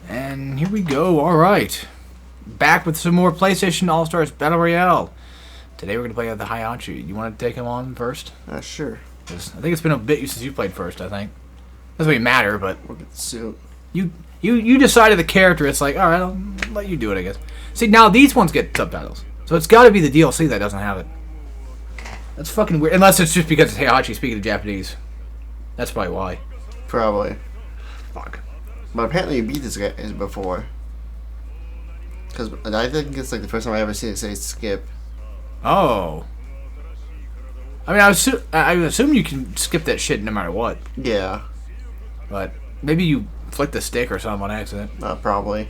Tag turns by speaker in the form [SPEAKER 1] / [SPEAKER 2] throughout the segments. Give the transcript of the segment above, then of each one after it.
[SPEAKER 1] And here we go. All right. Back with some more PlayStation All-Stars Battle Royale. Today we're going to play the Hayachi. You want to take him on first?
[SPEAKER 2] Sure.
[SPEAKER 1] I think it's been a bit since you played first, I think. Doesn't really matter, but...
[SPEAKER 2] We'll get the suit.
[SPEAKER 1] You decided the character. It's like, alright, I'll let you do it, I guess. See, now these ones get subtitles. So it's got to be the DLC that doesn't have it. That's fucking weird. Unless it's just because it's Heihachi speaking Japanese. That's probably why.
[SPEAKER 2] Probably.
[SPEAKER 1] Fuck.
[SPEAKER 2] But apparently you beat this guy before. Because I think it's like the first time I ever seen it say skip.
[SPEAKER 1] Oh. I mean, I assume you can skip that shit no matter what.
[SPEAKER 2] Yeah.
[SPEAKER 1] But maybe you flicked the stick or something on accident.
[SPEAKER 2] Probably.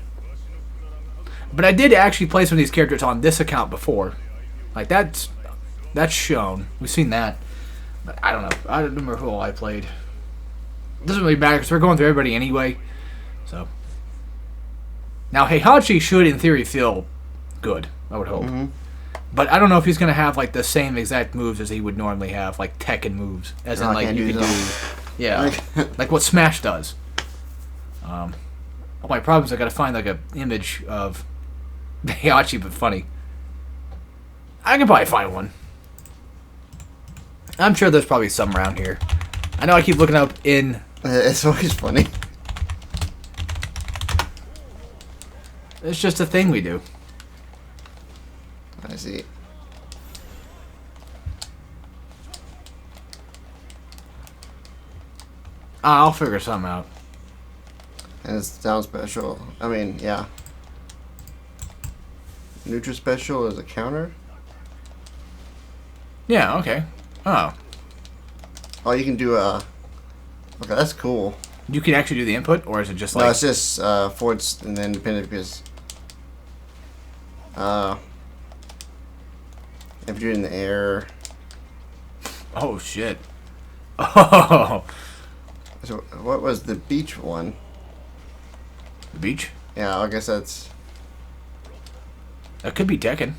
[SPEAKER 1] But I did actually play some of these characters on this account before. Like, that's shown. We've seen that. But I don't know. I don't remember who all I played. It doesn't really matter because we're going through everybody anyway. So. Now, Heihachi should, in theory, feel good. I would hope. Mm-hmm. But I don't know if he's going to have, like, the same exact moves as he would normally have. Like, Tekken moves. As in, like, you can do... Yeah. Like what Smash does. All my problem is I got to find, like, an image of Heihachi, but funny. I can probably find one. I'm sure there's probably some around here. I know I keep looking up in...
[SPEAKER 2] It's always funny.
[SPEAKER 1] It's just a thing we do.
[SPEAKER 2] I see.
[SPEAKER 1] I'll figure something out.
[SPEAKER 2] And it's down special. I mean, yeah. Neutral special is a counter?
[SPEAKER 1] Yeah, okay. Oh.
[SPEAKER 2] Oh, you can do a... Okay, that's cool.
[SPEAKER 1] You can actually do the input, or is it just like...
[SPEAKER 2] No, it's just forwards and then independent because... if you're in the air...
[SPEAKER 1] Oh, shit. Oh!
[SPEAKER 2] So, what was the beach one?
[SPEAKER 1] The beach?
[SPEAKER 2] Yeah, I guess that's...
[SPEAKER 1] That could be Tekken.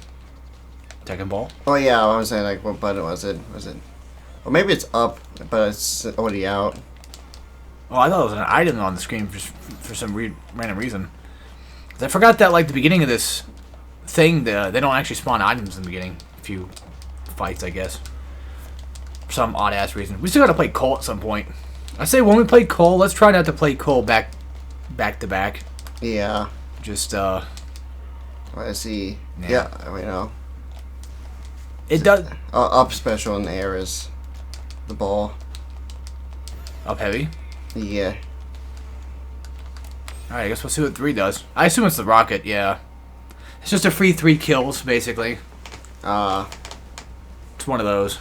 [SPEAKER 1] Tekken Ball.
[SPEAKER 2] Oh, yeah, I was saying, like, what button was it? Was it... Or maybe it's up, but it's already out.
[SPEAKER 1] Oh, I thought it was an item on the screen for some random reason. I forgot that, like, the beginning of this thing, they don't actually spawn items in the beginning. A few fights, I guess. For some odd-ass reason. We still gotta play Cole at some point. I say when we play Cole, let's try not to play Cole back to back.
[SPEAKER 2] Yeah.
[SPEAKER 1] Just,
[SPEAKER 2] I see. Yeah, we know.
[SPEAKER 1] It does...
[SPEAKER 2] up special in the air is the ball.
[SPEAKER 1] Up heavy?
[SPEAKER 2] Yeah.
[SPEAKER 1] Alright, I guess we'll see what 3 does. I assume it's the rocket, yeah. It's just a free 3 kills, basically. It's one of those.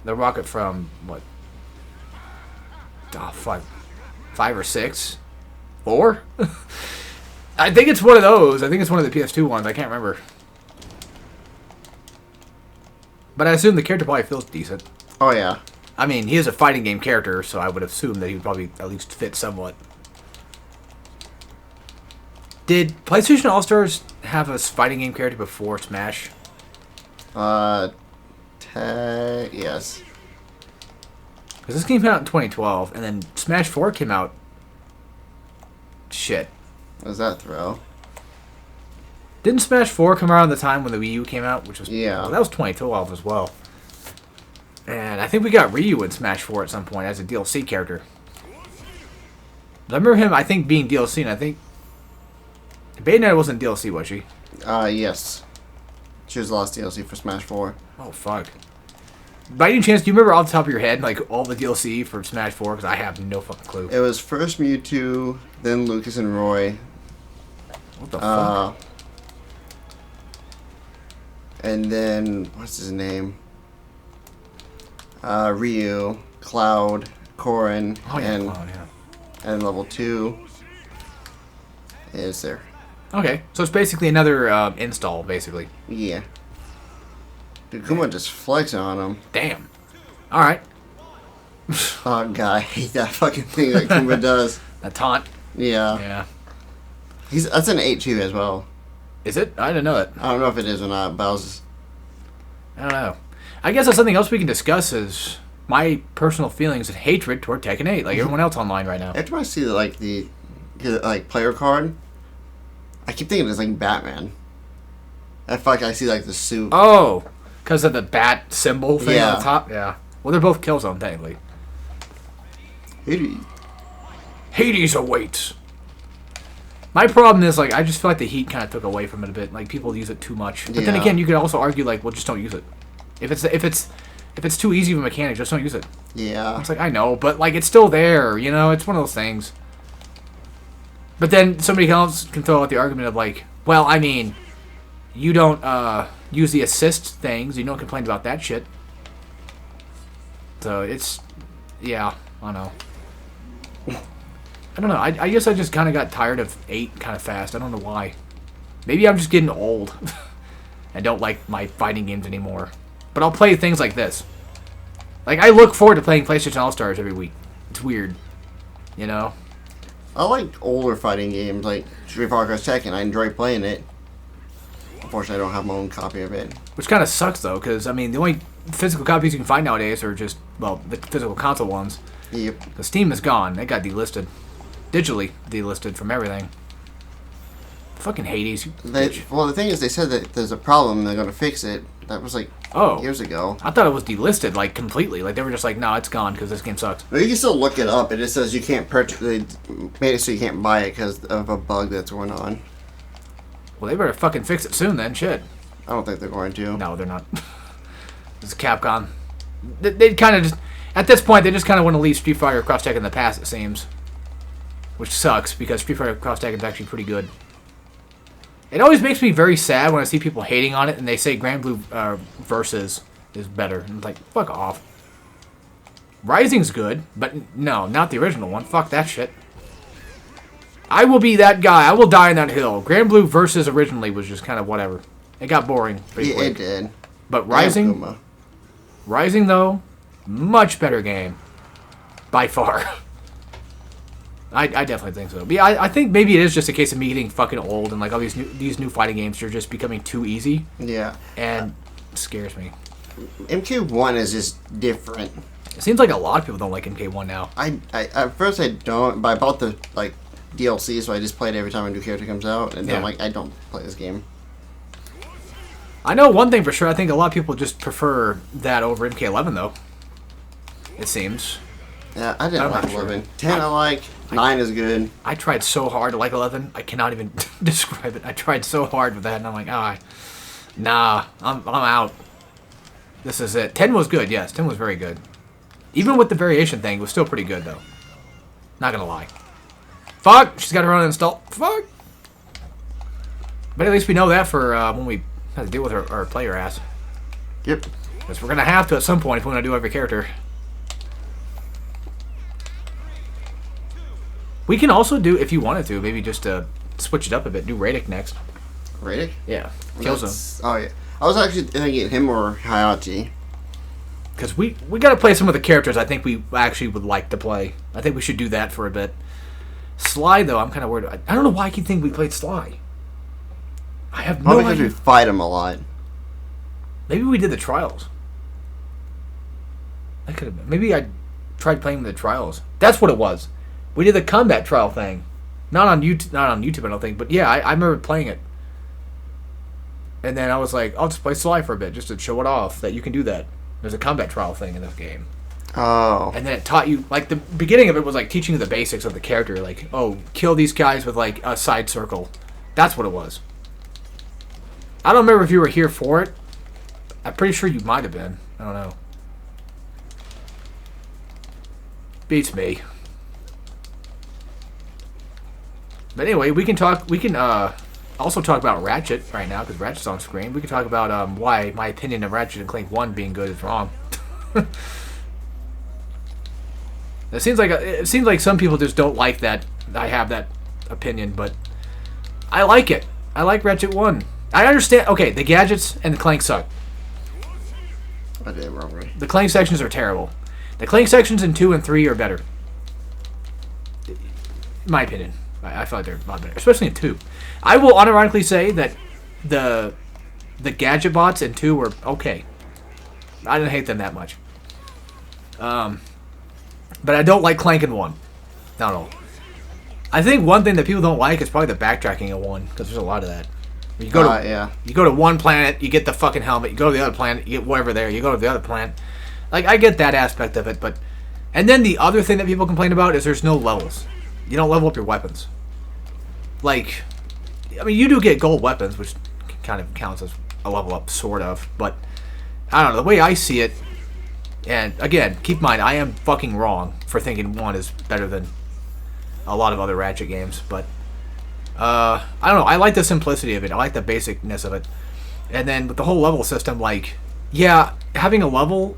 [SPEAKER 1] The rocket from, what? Oh, fuck. 5 or 6? 4? I think it's one of those. I think it's one of the PS2 ones. I can't remember. But I assume the character probably feels decent.
[SPEAKER 2] Oh, yeah.
[SPEAKER 1] I mean, he is a fighting game character, so I would assume that he would probably at least fit somewhat. Did PlayStation All-Stars have a fighting game character before Smash?
[SPEAKER 2] Yes.
[SPEAKER 1] Because this game came out in 2012, and then Smash 4 came out... Shit.
[SPEAKER 2] What was that throw?
[SPEAKER 1] Didn't Smash 4 come around the time when the Wii U came out? Which was...
[SPEAKER 2] Yeah.
[SPEAKER 1] Well, that was 2012 as well. And I think we got Ryu in Smash 4 at some point as a DLC character. I remember him, I think, being DLC, and I think... Bayonetta wasn't DLC, was she?
[SPEAKER 2] Yes. She was the last DLC for Smash 4.
[SPEAKER 1] Oh, fuck. By any chance, do you remember off the top of your head, like, all the DLC for Smash 4? Because I have no fucking clue.
[SPEAKER 2] It was first Mewtwo, then Lucas and Roy.
[SPEAKER 1] What the fuck?
[SPEAKER 2] And then, what's his name? Ryu, Cloud, Corrin, and
[SPEAKER 1] Cloud, yeah.
[SPEAKER 2] And level 2 is there.
[SPEAKER 1] Okay, so it's basically another install, basically.
[SPEAKER 2] Yeah. Dude, Kuma just flexing on him.
[SPEAKER 1] Damn. Alright.
[SPEAKER 2] Oh, God, I hate that fucking thing that Kuma does.
[SPEAKER 1] A taunt?
[SPEAKER 2] Yeah.
[SPEAKER 1] Yeah.
[SPEAKER 2] That's an 8-2 as well.
[SPEAKER 1] Is it? I didn't know it.
[SPEAKER 2] I don't know if it is or not, but
[SPEAKER 1] I don't know. I guess that's something else we can discuss is my personal feelings and hatred toward Tekken 8, like everyone else online right now.
[SPEAKER 2] Every time I see like the player card, I keep thinking it's like Batman. I feel like I see like the suit.
[SPEAKER 1] Oh, because of the bat symbol thing
[SPEAKER 2] Yeah.
[SPEAKER 1] on the top? Yeah. Well, they're both Killzone, technically. Hades awaits. My problem is, like, I just feel like the heat kind of took away from it a bit. Like, people use it too much. But then
[SPEAKER 2] Yeah.
[SPEAKER 1] again, you could also argue, like, well, just don't use it. If it's too easy of a mechanic, just don't use it.
[SPEAKER 2] Yeah.
[SPEAKER 1] It's like, I know, but, like, it's still there, you know? It's one of those things. But then somebody else can throw out the argument of, like, well, I mean, you don't use the assist things. You don't complain about that shit. So it's, yeah, I don't know. I don't know. I guess I just kind of got tired of 8 kind of fast. I don't know why. Maybe I'm just getting old and don't like my fighting games anymore. But I'll play things like this. Like, I look forward to playing PlayStation All-Stars every week. It's weird. You know?
[SPEAKER 2] I like older fighting games like Street Fighter Tekken. I enjoy playing it. Unfortunately, I don't have my own copy of it.
[SPEAKER 1] Which kind of sucks, though, because, I mean, the only physical copies you can find nowadays are just, well, the physical console ones.
[SPEAKER 2] Yep.
[SPEAKER 1] Because Steam is gone. It got delisted. Digitally delisted from everything. Fucking Hades.
[SPEAKER 2] Well, the thing is, they said that there's a problem and they're going to fix it. That was like years ago.
[SPEAKER 1] I thought it was delisted, like, completely. Like, they were just like, no, it's gone because this game sucks.
[SPEAKER 2] But you can still look it up. It just says you can't purchase. They made it so you can't buy it because of a bug that's going on.
[SPEAKER 1] Well, they better fucking fix it soon then. Shit.
[SPEAKER 2] I don't think they're going to.
[SPEAKER 1] No, they're not. This is Capcom. They kind of just... At this point, they just kind of want to leave Street Fighter Cross Tekken in the past, it seems. Which sucks, because Street Fighter Cross Tekken is actually pretty good. It always makes me very sad when I see people hating on it and they say Grand Blue Versus is better. And it's like, fuck off. Rising's good, but no, not the original one. Fuck that shit. I will be that guy. I will die on that hill. Grand Blue Versus originally was just kind of whatever. It got boring pretty
[SPEAKER 2] Yeah,
[SPEAKER 1] quick.
[SPEAKER 2] it did.
[SPEAKER 1] But Rising, though, much better game. By far. I definitely think so. But yeah, I think maybe it is just a case of me getting fucking old and like all these new fighting games are just becoming too easy.
[SPEAKER 2] Yeah.
[SPEAKER 1] And it scares me.
[SPEAKER 2] MK1 is just different.
[SPEAKER 1] It seems like a lot of people don't like MK1 now.
[SPEAKER 2] I at first I don't, but I bought the like DLC, so I just play it every time a new character comes out, and then I'm like, I don't play this game.
[SPEAKER 1] I know one thing for sure. I think a lot of people just prefer that over MK11, though. It seems.
[SPEAKER 2] Yeah, I didn't like 11. 10 I like. 9 is good.
[SPEAKER 1] I tried so hard to like 11. I cannot even describe it. I tried so hard with that, and I'm like, nah, I'm out. This is it. 10 was good, yes. 10 was very good. Even with the variation thing, it was still pretty good, though. Not gonna lie. Fuck! She's got her own install. Fuck! But at least we know that for when we have to deal with our player ass.
[SPEAKER 2] Yep.
[SPEAKER 1] Because we're gonna have to at some point if we want to do every character. We can also do, if you wanted to, maybe just switch it up a bit. Do Radic next.
[SPEAKER 2] Radic?
[SPEAKER 1] Yeah. Killzone.
[SPEAKER 2] Oh, yeah. I was actually thinking him or Hayachi.
[SPEAKER 1] Because we got to play some of the characters I think we actually would like to play. I think we should do that for a bit. Sly, though, I'm kind of worried. I don't know why I keep thinking we played Sly. I have no idea.
[SPEAKER 2] Probably because we fight him a lot.
[SPEAKER 1] Maybe we did the trials. That could have been. Maybe I tried playing the trials. That's what it was. We did the combat trial thing. Not on YouTube, I don't think. But yeah, I remember playing it. And then I was like, I'll just play Sly for a bit, just to show it off that you can do that. There's a combat trial thing in this game.
[SPEAKER 2] Oh.
[SPEAKER 1] And then it taught you, like, the beginning of it was, like, teaching you the basics of the character. Like, oh, kill these guys with, like, a side circle. That's what it was. I don't remember if you were here for it. I'm pretty sure you might have been. I don't know. Beats me. But anyway, we can also talk about Ratchet right now, because Ratchet's on screen. We can talk about why my opinion of Ratchet and Clank 1 being good is wrong. It seems like some people just don't like that I have that opinion, but I like it. I like Ratchet 1. I understand. Okay, the gadgets and the Clank suck.
[SPEAKER 2] I did it wrong way.
[SPEAKER 1] The Clank sections are terrible. The Clank sections in 2 and 3 are better. In my opinion. I feel like they're a lot better, especially in 2. I will unironically say that the gadget bots in 2 were okay. I didn't hate them that much. But I don't like Clank in 1. Not at all. I think one thing that people don't like is probably the backtracking in 1, because there's a lot of that. You go to you go to one planet, you get the fucking helmet. You go to the other planet, you get whatever there. You go to the other planet. Like, I get that aspect of it, but... And then the other thing that people complain about is there's no levels. You don't level up your weapons. Like, I mean, you do get gold weapons, which kind of counts as a level up, sort of. But, I don't know, the way I see it... And, again, keep in mind, I am fucking wrong for thinking 1 is better than a lot of other Ratchet games, but... I don't know, I like the simplicity of it. I like the basicness of it. And then with the whole level system, like... Yeah, having a level...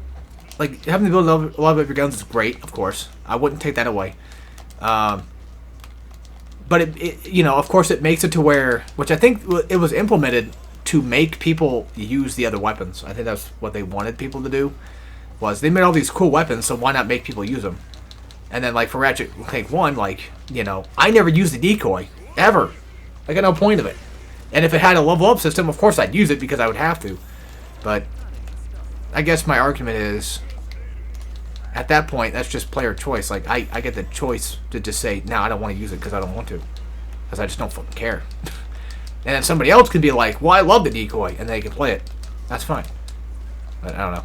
[SPEAKER 1] Like, having the ability to level up your guns is great, of course. I wouldn't take that away. But, you know, of course it makes it to where... Which I think it was implemented to make people use the other weapons. I think that's what they wanted people to do. Was they made all these cool weapons, so why not make people use them? And then, like, for Ratchet Clank 1, like, you know, I never used the decoy. Ever. I got no point of it. And if it had a level up system, of course I'd use it because I would have to. But I guess my argument is, at that point, that's just player choice. Like, I get the choice to just say, no, I don't want to use it because I don't want to. Because I just don't fucking care. And then somebody else can be like, well, I love the decoy, and they can play it. That's fine. But I don't know.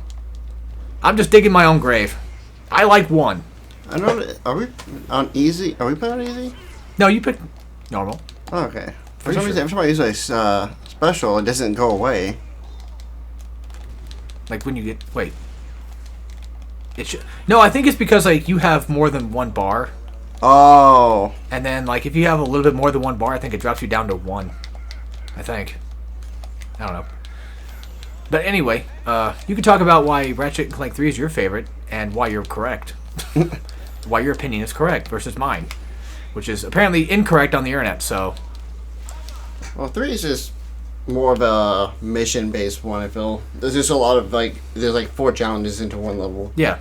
[SPEAKER 1] I'm just digging my own grave. I like 1.
[SPEAKER 2] I don't know. Are we on easy? Are we playing on easy?
[SPEAKER 1] No, you picked normal.
[SPEAKER 2] Oh, okay. For some reason, every time I use a special, it doesn't go away.
[SPEAKER 1] Like when you get... Wait. It should... No, I think it's because, like, you have more than 1 bar.
[SPEAKER 2] Oh.
[SPEAKER 1] And then, like, if you have a little bit more than 1 bar, I think it drops you down to 1. I think. I don't know. But anyway, you can talk about why Ratchet & Clank 3 is your favorite, and why you're correct. Why your opinion is correct versus mine. Which is apparently incorrect on the internet, so...
[SPEAKER 2] Well, 3 is just more of a mission-based one, I feel. There's just a lot of, like... There's, like, 4 challenges into 1 level.
[SPEAKER 1] Yeah.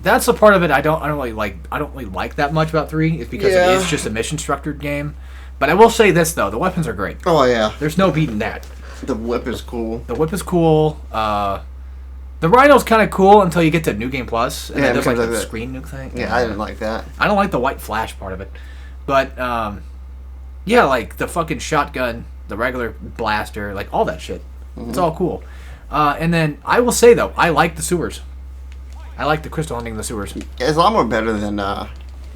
[SPEAKER 1] That's the part of it I don't really like that much about 3, is because it is just a mission-structured game. But I will say this, though. The weapons are great.
[SPEAKER 2] Oh, yeah.
[SPEAKER 1] There's no beating that.
[SPEAKER 2] The whip is cool.
[SPEAKER 1] The whip is cool. The Rhino's kind of cool until you get to New Game Plus. And then there's like the screen nuke thing.
[SPEAKER 2] Yeah, I didn't like that.
[SPEAKER 1] I don't like the white flash part of it. But, yeah, like the fucking shotgun, the regular blaster, like all that shit. Mm-hmm. It's all cool. And then I will say, though, I like the sewers. I like the crystal hunting in the sewers.
[SPEAKER 2] It's a lot more better than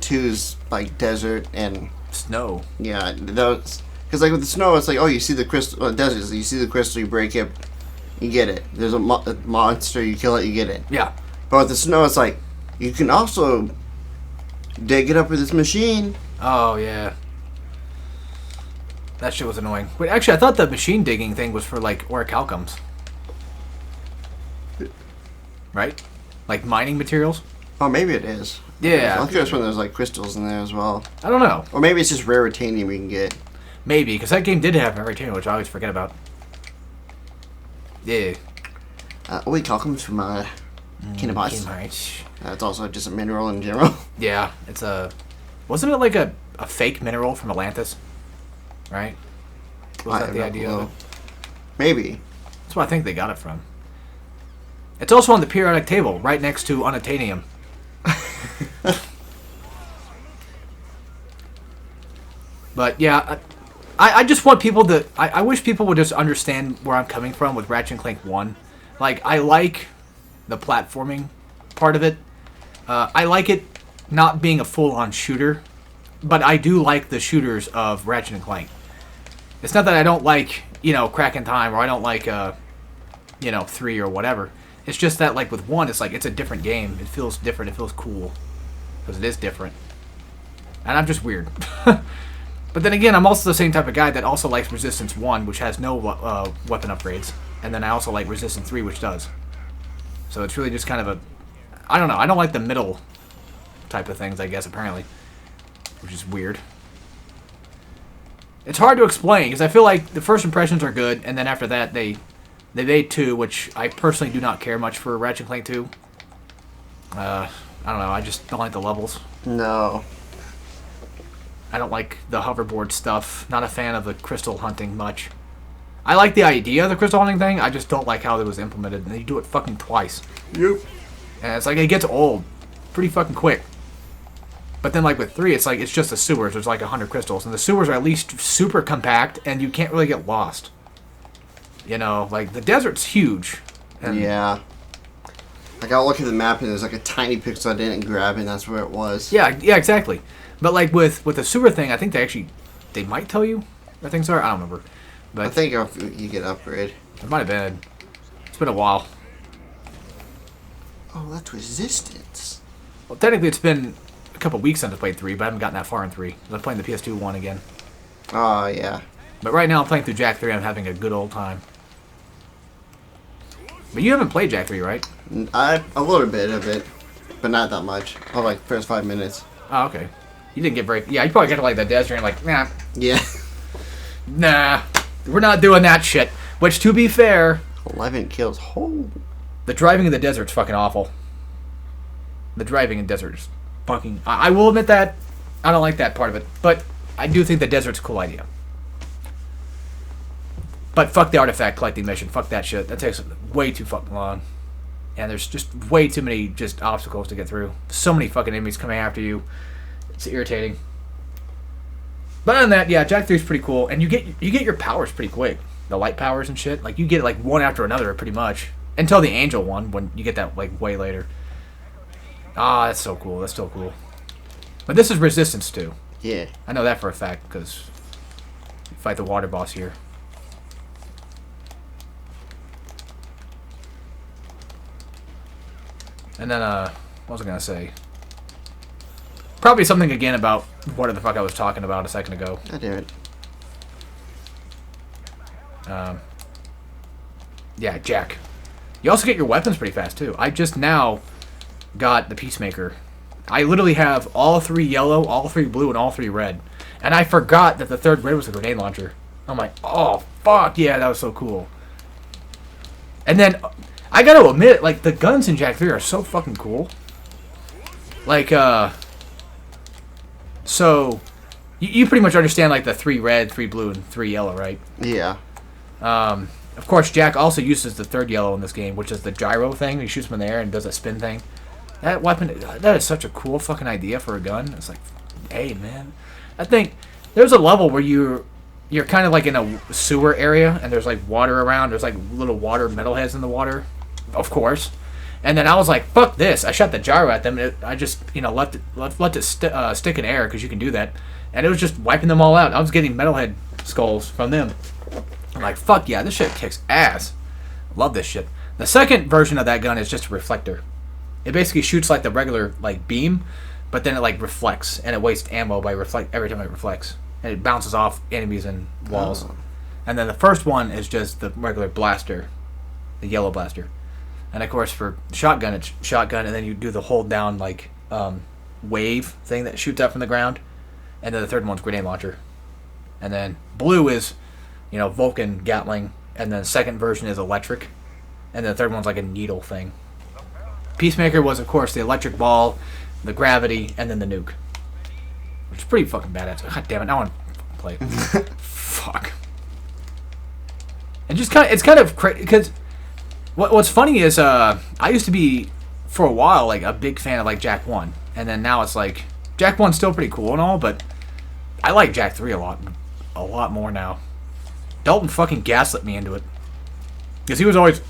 [SPEAKER 2] 2's, like, desert and...
[SPEAKER 1] Snow.
[SPEAKER 2] Yeah, those... Because, like, with the snow, it's like, oh, you see the crystal... desert, you see the crystal, you break it, you get it. There's a monster, you kill it, you get it.
[SPEAKER 1] Yeah.
[SPEAKER 2] But with the snow, it's like, you can also dig it up with this machine.
[SPEAKER 1] Oh, yeah. That shit was annoying. Wait, actually, I thought the machine digging thing was for, like, orichalcums. Right? Like mining materials?
[SPEAKER 2] Oh, maybe it is.
[SPEAKER 1] Yeah.
[SPEAKER 2] I'm curious when there's, like, crystals in there as well.
[SPEAKER 1] I don't know.
[SPEAKER 2] Or maybe it's just rare titanium we can get.
[SPEAKER 1] Maybe, because that game did have Raritanium, which I always forget about. Yeah.
[SPEAKER 2] Orichalcums from Kingdom Hearts. It's also just a mineral in general.
[SPEAKER 1] Yeah, it's a... Wasn't it like a fake mineral from Atlantis? Right? Was that the idea of it?
[SPEAKER 2] Maybe.
[SPEAKER 1] That's where I think they got it from. It's also on the periodic table, right next to unobtainium. But yeah, I just want people to... I wish people would just understand where I'm coming from with Ratchet & Clank 1. Like, I like the platforming part of it. I like it not being a full-on shooter, but I do like the shooters of Ratchet & Clank. It's not that I don't like, you know, Crack in Time, or I don't like, you know, 3 or whatever. It's just that, like, with 1, it's like, it's a different game. It feels different. It feels cool. Because it is different. And I'm just weird. But then again, I'm also the same type of guy that also likes Resistance 1, which has no weapon upgrades. And then I also like Resistance 3, which does. So it's really just kind of a... I don't know. I don't like the middle type of things, I guess, apparently. Which is weird. It's hard to explain, because I feel like the first impressions are good, and then after that, they made 2, which I personally do not care much for Ratchet & Clank 2. I don't know. I just don't like the levels.
[SPEAKER 2] No.
[SPEAKER 1] I don't like the hoverboard stuff. Not a fan of the crystal hunting much. I like the idea of the crystal hunting thing. I just don't like how it was implemented. And you do it fucking twice.
[SPEAKER 2] Yep.
[SPEAKER 1] And it's like, it gets old pretty fucking quick. But then, like, with 3, it's like, it's just the sewers. There's like 100 crystals. And the sewers are at least super compact, and you can't really get lost. You know, like, the desert's huge. And
[SPEAKER 2] yeah. Like, I'll look at the map, and there's like a tiny pixel I didn't grab, and that's where it was.
[SPEAKER 1] Yeah, exactly. But, like, with the sewer thing, I think they might tell you where things are. I don't remember. But
[SPEAKER 2] I think if you get upgrade.
[SPEAKER 1] It might have been. It's been a while.
[SPEAKER 2] Oh, that's resistance.
[SPEAKER 1] Well, technically, it's been a couple weeks since I played 3, but I haven't gotten that far in 3. I'm playing the PS2 one again.
[SPEAKER 2] Oh, yeah.
[SPEAKER 1] But right now, I'm playing through Jak 3. I'm having a good old time. But you haven't played Jak 3, right?
[SPEAKER 2] A little bit of it, but not that much. Oh, like first 5 minutes.
[SPEAKER 1] Oh, okay. You didn't get break. Yeah, you probably get to like the desert and like, nah.
[SPEAKER 2] Yeah.
[SPEAKER 1] Nah. We're not doing that shit. Which, to be fair,
[SPEAKER 2] 11 kills. Oh.
[SPEAKER 1] the driving in the desert's fucking awful. The driving in the desert is fucking... I will admit that. I don't like that part of it. But I do think the desert's a cool idea. But fuck the artifact collecting mission. Fuck that shit. That takes way too fucking long. And there's just way too many just obstacles to get through. So many fucking enemies coming after you. It's irritating. But other than that, yeah, Jak 3 is pretty cool. And you get your powers pretty quick. The light powers and shit. Like, you get like one after another pretty much. Until the angel one, when you get that like way later. Ah, that's so cool. That's still cool. But this is resistance too.
[SPEAKER 2] Yeah.
[SPEAKER 1] I know that for a fact because you fight the water boss here. And then, what was I going to say? Probably something again about what the fuck I was talking about a second ago.
[SPEAKER 2] God damn it.
[SPEAKER 1] Yeah, Jak. You also get your weapons pretty fast, too. I just now got the Peacemaker. I literally have all 3 yellow, all 3 blue, and all 3 red. And I forgot that the 3rd red was a grenade launcher. I'm like, oh, fuck, yeah, that was so cool. And then... I gotta admit, like, the guns in Jak 3 are so fucking cool. Like, so, you pretty much understand, like, the 3 red, 3 blue, and 3 yellow, right?
[SPEAKER 2] Yeah.
[SPEAKER 1] Of course, Jak also uses the 3rd yellow in this game, which is the gyro thing. He shoots them in the air and does a spin thing. That weapon, that is such a cool fucking idea for a gun. It's like, hey, man. I think there's a level where you're kind of like in a sewer area, and there's, like, water around. There's, like, little water metalheads in the water. Of course. And then I was like, fuck this. I shot the gyro at them. And I just, let it stick in air because you can do that. And it was just wiping them all out. I was getting metalhead skulls from them. I'm like, fuck yeah, this shit kicks ass. Love this shit. The second version of that gun is just a reflector. It basically shoots like the regular like beam, but then it like reflects and it wastes ammo by every time it reflects. And it bounces off enemies and walls. Oh. And then the first one is just the regular blaster, the yellow blaster. And of course, for shotgun, it's shotgun, and then you do the hold down like wave thing that shoots out from the ground, and then the third one's grenade launcher, and then blue is, Vulcan Gatling, and then the second version is electric, and then the third one's like a needle thing. Peacemaker was of course the electric ball, the gravity, and then the nuke, which is pretty fucking badass. God damn it! Now I want to play. Fuck. And just it's kind of crazy because. What's funny is I used to be for a while like a big fan of like Jak 1, and then now it's like Jak 1's still pretty cool and all, but I like Jak 3 a lot more now. Dalton fucking gaslit me into it because he was always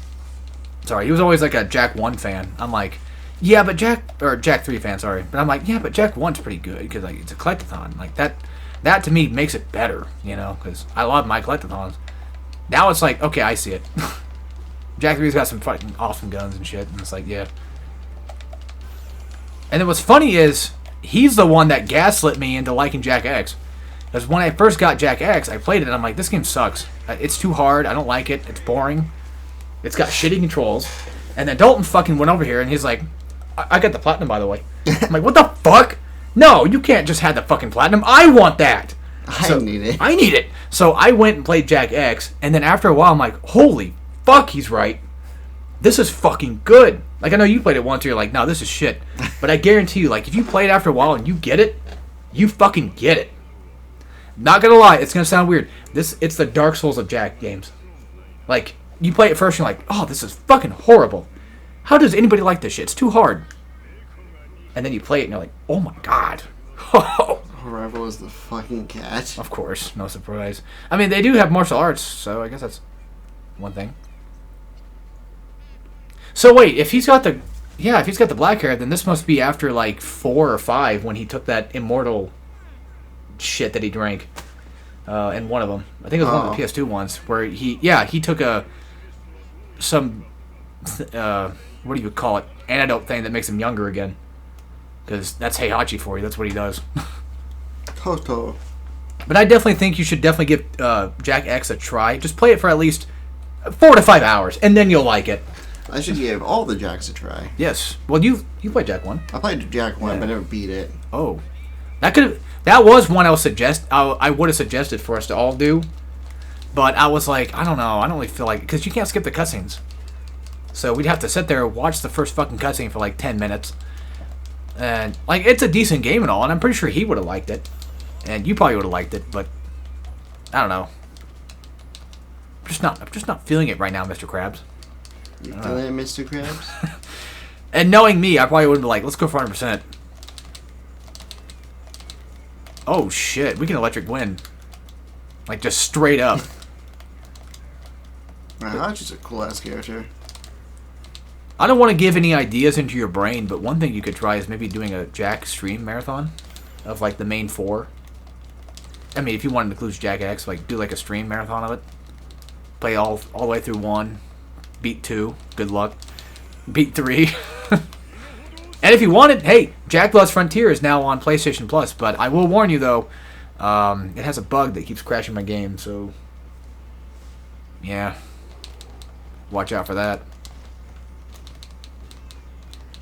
[SPEAKER 1] like a Jak 1 fan. I'm like, yeah, but Jak 3 fan, sorry, but I'm like, yeah, but Jak 1's pretty good because like it's a collectathon, like that to me makes it better, because I love my collectathons. Now it's like, okay, I see it. Jak 3's got some fucking awesome guns and shit, and it's like, yeah. And then what's funny is, he's the one that gaslit me into liking Jak X. Because when I first got Jak X, I played it, and I'm like, this game sucks. It's too hard, I don't like it, it's boring. It's got shitty controls. And then Dalton fucking went over here, and he's like, I got the platinum, by the way. I'm like, what the fuck? No, you can't just have the fucking platinum, I want that!
[SPEAKER 2] I need it.
[SPEAKER 1] I need it! So I went and played Jak X, and then after a while, I'm like, holy fuck, he's right. This is fucking good. Like, I know you played it once, and you're like, no, this is shit. But I guarantee you, like, if you play it after a while and you get it, you fucking get it. Not gonna lie, it's gonna sound weird. It's the Dark Souls of Jak games. Like, you play it first, and you're like, oh, this is fucking horrible. How does anybody like this shit? It's too hard. And then you play it and you're like, oh my god.
[SPEAKER 2] Rival is the fucking cat.
[SPEAKER 1] Of course, no surprise. I mean, they do have martial arts, so I guess that's one thing. So wait, if he's got the black hair, then this must be after like 4 or 5 when he took that immortal shit that he drank. In one of them, I think it was one of the PS2 ones where he took some what do you call it, antidote thing that makes him younger again. Because that's Heihachi for you. That's what he does.
[SPEAKER 2] Toto.
[SPEAKER 1] But I definitely think you should definitely give Jack X a try. Just play it for at least 4 to 5 hours, and then you'll like it.
[SPEAKER 2] I should give all the Jacks a try.
[SPEAKER 1] Yes. Well, you played Jack 1.
[SPEAKER 2] I played Jack 1, but never beat it.
[SPEAKER 1] Oh. That was one I would have suggested for us to all do. But I was like, I don't know. I don't really feel like... Because you can't skip the cutscenes. So we'd have to sit there and watch the first fucking cutscene for like 10 minutes. And, like, it's a decent game and all, and I'm pretty sure he would have liked it. And you probably would have liked it, but... I don't know. I'm just not feeling it right now, Mr. Krabs.
[SPEAKER 2] You feeling it, Mr. Krabs?
[SPEAKER 1] And knowing me, I probably would have been like, let's go for 100%. Oh, shit. We can electric wind. Like, just straight up.
[SPEAKER 2] Heihachi's a cool-ass character.
[SPEAKER 1] I don't want to give any ideas into your brain, but one thing you could try is maybe doing a Jack stream marathon of, like, the main 4. I mean, if you wanted to include Jack X, like, do, like, a stream marathon of it. Play all the way through 1. Beat 2. Good luck. Beat 3. And if you wanted, hey, Jack Blood's Frontier is now on PlayStation Plus, but I will warn you, though, it has a bug that keeps crashing my game, so... yeah. Watch out for that.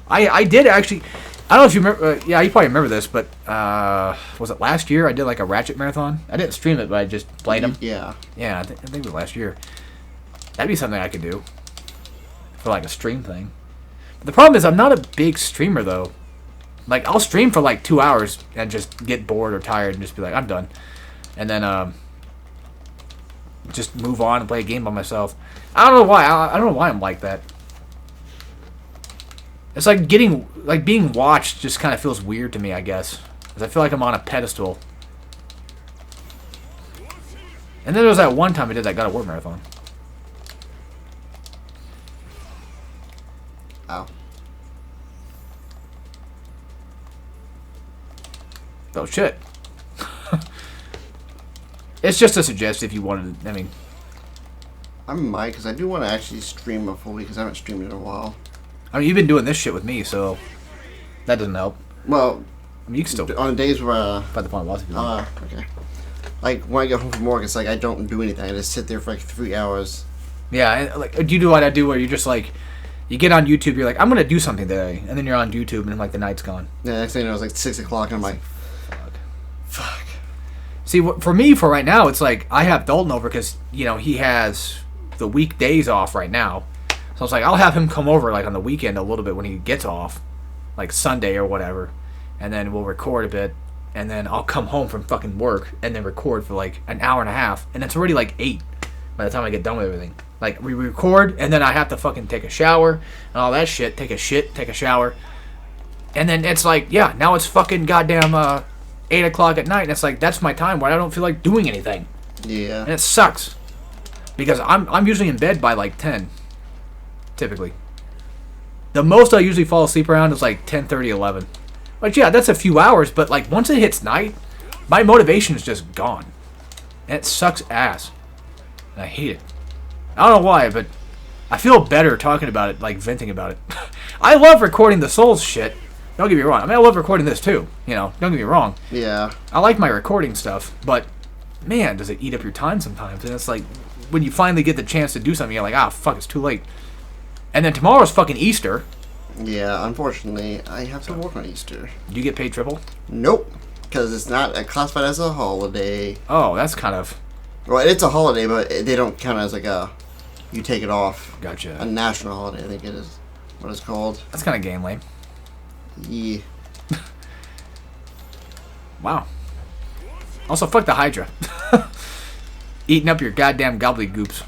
[SPEAKER 1] I did actually... I don't know if you remember... yeah, you probably remember this, but... was it last year? I did like a Ratchet marathon. I didn't stream it, but I just played them.
[SPEAKER 2] Yeah.
[SPEAKER 1] Yeah, I think it was last year. That'd be something I could do. For like a stream thing. But the problem is I'm not a big streamer, though. Like, I'll stream for like 2 hours and just get bored or tired and just be like, I'm done. And then, just move on and play a game by myself. I don't know why. I don't know why I'm like that. It's like being watched just kind of feels weird to me, I guess. Because I feel like I'm on a pedestal. And then there was that one time I did that God of War marathon.
[SPEAKER 2] Ow.
[SPEAKER 1] Oh, shit. It's just a suggestion if you wanted to, I mean...
[SPEAKER 2] I might, because I do want to actually stream a full week, because I haven't streamed in a while.
[SPEAKER 1] I mean, you've been doing this shit with me, so... that doesn't help.
[SPEAKER 2] Well...
[SPEAKER 1] I mean, you can still...
[SPEAKER 2] on days where...
[SPEAKER 1] Fight the point boss if you want.
[SPEAKER 2] Okay. Like, when I get home from work, it's like I don't do anything. I just sit there for like 3 hours.
[SPEAKER 1] Yeah, and, like, do you do what I do where you're just like... You get on YouTube, you're like, I'm going to do something today. And then you're on YouTube, and then, like, the night's gone.
[SPEAKER 2] Yeah, next thing you know, it's like 6 o'clock, and I'm like...
[SPEAKER 1] Fuck. See, for me, for right now, it's like, I have Dalton over because, you know, he has the weekdays off right now. So it's like, I'll have him come over, like, on the weekend a little bit when he gets off. Like, Sunday or whatever. And then we'll record a bit. And then I'll come home from fucking work and then record for, like, an hour and a half. And it's already, like, 8 by the time I get done with everything. Like, we record, and then I have to fucking take a shower and all that shit. Take a shit, take a shower. And then it's like, yeah, now it's fucking goddamn 8 o'clock at night. And it's like, that's my time where I don't feel like doing anything.
[SPEAKER 2] Yeah.
[SPEAKER 1] And it sucks. Because I'm usually in bed by, like, 10. Typically. The most I usually fall asleep around is, like, 10:30, 11. But, yeah, that's a few hours. But, like, once it hits night, my motivation is just gone. And it sucks ass. And I hate it. I don't know why, but I feel better talking about it, like venting about it. I love recording the Souls shit. Don't get me wrong. I mean, I love recording this too. You know, don't get me wrong.
[SPEAKER 2] Yeah.
[SPEAKER 1] I like my recording stuff, but man, does it eat up your time sometimes. And it's like, when you finally get the chance to do something, you're like, ah, fuck, it's too late. And then tomorrow's fucking Easter.
[SPEAKER 2] Yeah, unfortunately, I have to work on Easter.
[SPEAKER 1] Do you get paid triple?
[SPEAKER 2] Nope. Because it's not classified as a holiday.
[SPEAKER 1] Oh, that's kind of...
[SPEAKER 2] Well, it's a holiday, but they don't count as like a... You take it off.
[SPEAKER 1] Gotcha.
[SPEAKER 2] A national holiday, I think it is what it's called.
[SPEAKER 1] That's kind of game lame.
[SPEAKER 2] Yeah.
[SPEAKER 1] Wow. Also, fuck the Hydra. Eating up your goddamn gobbledygoops.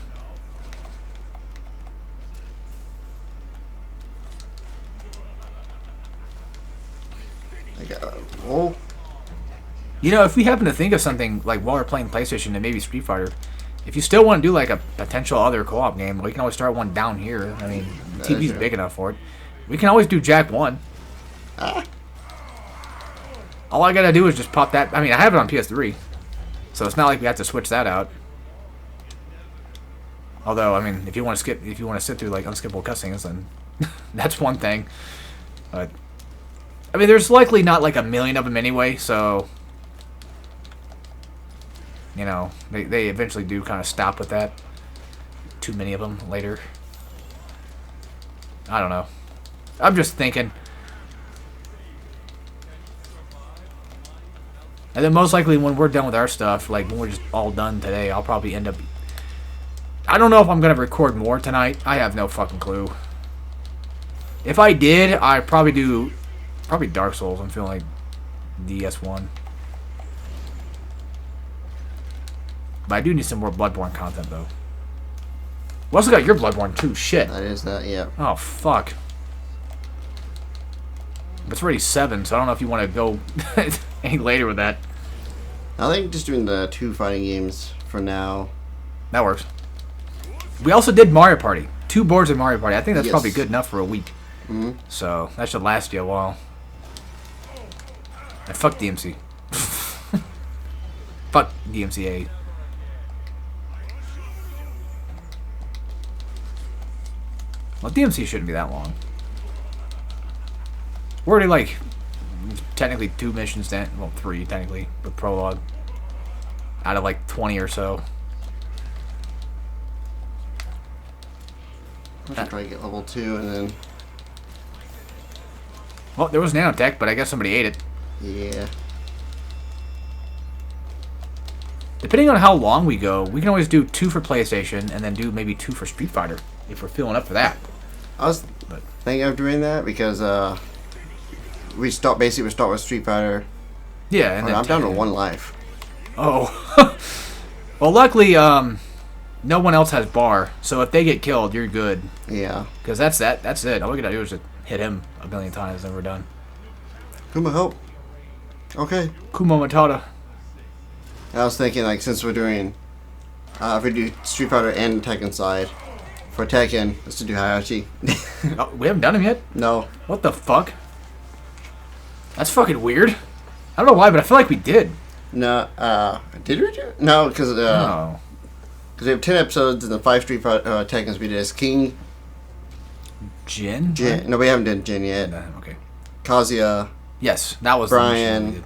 [SPEAKER 1] You know, if we happen to think of something like while we're playing PlayStation and maybe Street Fighter, if you still want to do like a potential other co-op game, we can always start one down here. I mean, the TV's big enough for it. We can always do Jack 1. All I gotta do is just pop that. I mean, I have it on PS3, so it's not like we have to switch that out. Although, I mean, if you want to sit through like unskippable cutscenes, then that's one thing. But I mean, there's likely not like a million of them anyway, so you know, they eventually do kind of stop with that. Too many of them later. I don't know. I'm just thinking. And then most likely when we're done with our stuff, like when we're just all done today, I'll probably end up... I don't know if I'm going to record more tonight. I have no fucking clue. If I did, I'd probably do... Probably Dark Souls. I'm feeling like DS1. But I do need some more Bloodborne content, though. We also got your Bloodborne, too. Shit.
[SPEAKER 2] That is that, yeah.
[SPEAKER 1] Oh, fuck. It's already 7, so I don't know if you want to go any later with that.
[SPEAKER 2] I think just doing the 2 fighting games for now.
[SPEAKER 1] That works. We also did Mario Party. 2 boards of Mario Party. I think that's probably good enough for a week.
[SPEAKER 2] Mm-hmm.
[SPEAKER 1] So, that should last you a while. And fuck DMC. Fuck DMCA. Well, DMC shouldn't be that long. We're already like technically 2 missions down, well 3 technically with prologue out of like 20 or so.
[SPEAKER 2] I should try to get level 2 and then...
[SPEAKER 1] Well, there was nanotech, but I guess somebody ate it.
[SPEAKER 2] Yeah.
[SPEAKER 1] Depending on how long we go, we can always do 2 for PlayStation and then do maybe 2 for Street Fighter if we're feeling up for that.
[SPEAKER 2] I was thinking of doing that because we start with Street Fighter.
[SPEAKER 1] Yeah, and then
[SPEAKER 2] I'm down to 1 life.
[SPEAKER 1] Oh. Well, luckily, no one else has bar, so if they get killed, you're good.
[SPEAKER 2] Yeah.
[SPEAKER 1] Because that's it. All we gotta do is just hit him a million times and we're done.
[SPEAKER 2] Kuma, help. Okay.
[SPEAKER 1] Kuma Matata.
[SPEAKER 2] I was thinking, like, since we're doing... if we do Street Fighter and Tekken side, for Tekken, let's do Hayashi.
[SPEAKER 1] Oh, we haven't done him yet?
[SPEAKER 2] No.
[SPEAKER 1] What the fuck? That's fucking weird. I don't know why, but I feel like we did.
[SPEAKER 2] No, did we do it? No, because
[SPEAKER 1] Oh.
[SPEAKER 2] we have 10 episodes and the 5 Street Fighter Tekkens we did as King.
[SPEAKER 1] Jin?
[SPEAKER 2] Jin. No, we haven't done Jin yet.
[SPEAKER 1] Okay.
[SPEAKER 2] Kazuya.
[SPEAKER 1] Yes, that was
[SPEAKER 2] Brian.
[SPEAKER 1] the mission we did.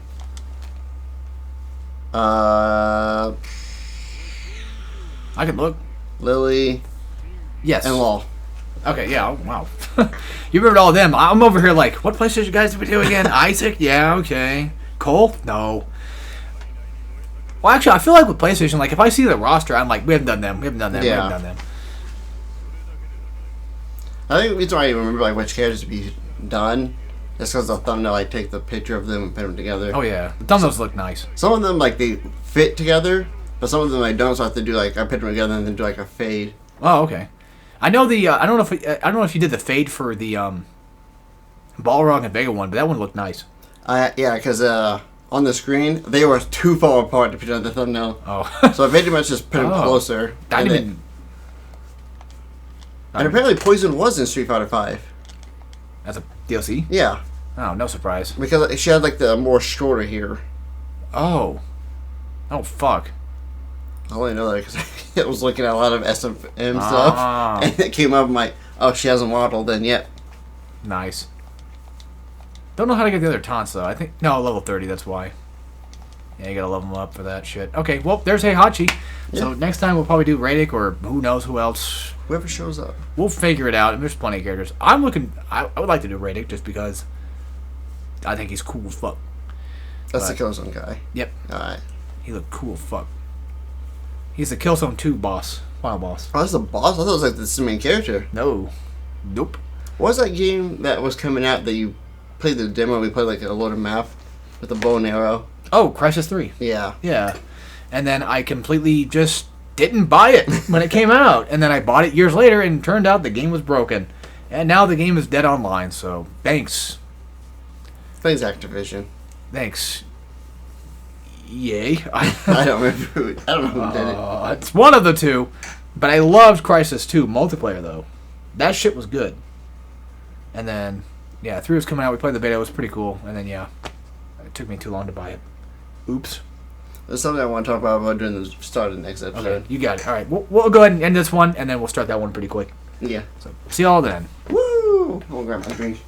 [SPEAKER 1] I could look.
[SPEAKER 2] Lily.
[SPEAKER 1] Yes.
[SPEAKER 2] And Law.
[SPEAKER 1] Okay, yeah, oh, wow. You remembered all of them. I'm over here like, what PlayStation guys did we do again? Isaac? Yeah, okay. Cole? No. Well, actually, I feel like with PlayStation, like, if I see the roster, I'm like, we haven't done them, we haven't done them, we haven't done them.
[SPEAKER 2] I think the reason why I remember, like, which characters to be done is because the thumbnail, I take the picture of them and put them together.
[SPEAKER 1] Oh, yeah. The thumbnails look nice.
[SPEAKER 2] Some of them, like, they fit together, but some of them I don't, so I have to do, like, I put them together and then do, like, a fade.
[SPEAKER 1] Oh, okay. I know the, I don't know if you did the fade for the, Balrog and Vega one, but that one looked nice.
[SPEAKER 2] Yeah, because, on the screen, they were too far apart to put on the thumbnail.
[SPEAKER 1] Oh.
[SPEAKER 2] So I pretty much just put them closer.
[SPEAKER 1] And
[SPEAKER 2] apparently Poison was in Street Fighter 5.
[SPEAKER 1] That's a DLC?
[SPEAKER 2] Yeah.
[SPEAKER 1] Oh, no surprise.
[SPEAKER 2] Because she had, like, the more shorter hair.
[SPEAKER 1] Oh. Oh, fuck.
[SPEAKER 2] I only know that because I was looking at a lot of SFM stuff. And it came up, I'm like, oh, she hasn't modeled then yet.
[SPEAKER 1] Nice. Don't know how to get the other taunts, though. I think... No, level 30, that's why. Yeah, you gotta level them up for that shit. Okay, well, there's Heihachi. Yeah. So next time we'll probably do Radic or who knows who else.
[SPEAKER 2] Whoever shows up.
[SPEAKER 1] We'll figure it out. And there's plenty of characters. I would like to do Radic just because I think he's cool as fuck.
[SPEAKER 2] That's the Killzone guy.
[SPEAKER 1] Yep.
[SPEAKER 2] Alright.
[SPEAKER 1] He looked cool as fuck. He's the Killzone 2 boss. Final boss.
[SPEAKER 2] Oh, that's the boss? I thought it was like the main character.
[SPEAKER 1] No. Nope.
[SPEAKER 2] What was that game that was coming out that you played the demo? We played like a loaded map with a bow and arrow.
[SPEAKER 1] Oh, Crisis 3.
[SPEAKER 2] Yeah.
[SPEAKER 1] Yeah. And then I completely just didn't buy it when it came out. And then I bought it years later and turned out the game was broken. And now the game is dead online, so thanks.
[SPEAKER 2] Thanks, Activision.
[SPEAKER 1] Thanks. EA.
[SPEAKER 2] I don't remember who. I don't know who did it.
[SPEAKER 1] It's one of the two. But I loved Crysis 2 multiplayer, though. That shit was good. And then, 3 was coming out. We played the beta. It was pretty cool. And then, it took me too long to buy it. Oops.
[SPEAKER 2] There's something I want to talk about during the start of the next episode.
[SPEAKER 1] Okay, you got it. All right, we'll go ahead and end this one, and then we'll start that one pretty quick.
[SPEAKER 2] Yeah.
[SPEAKER 1] So, see y'all then.
[SPEAKER 2] Woo! I'll grab my drink.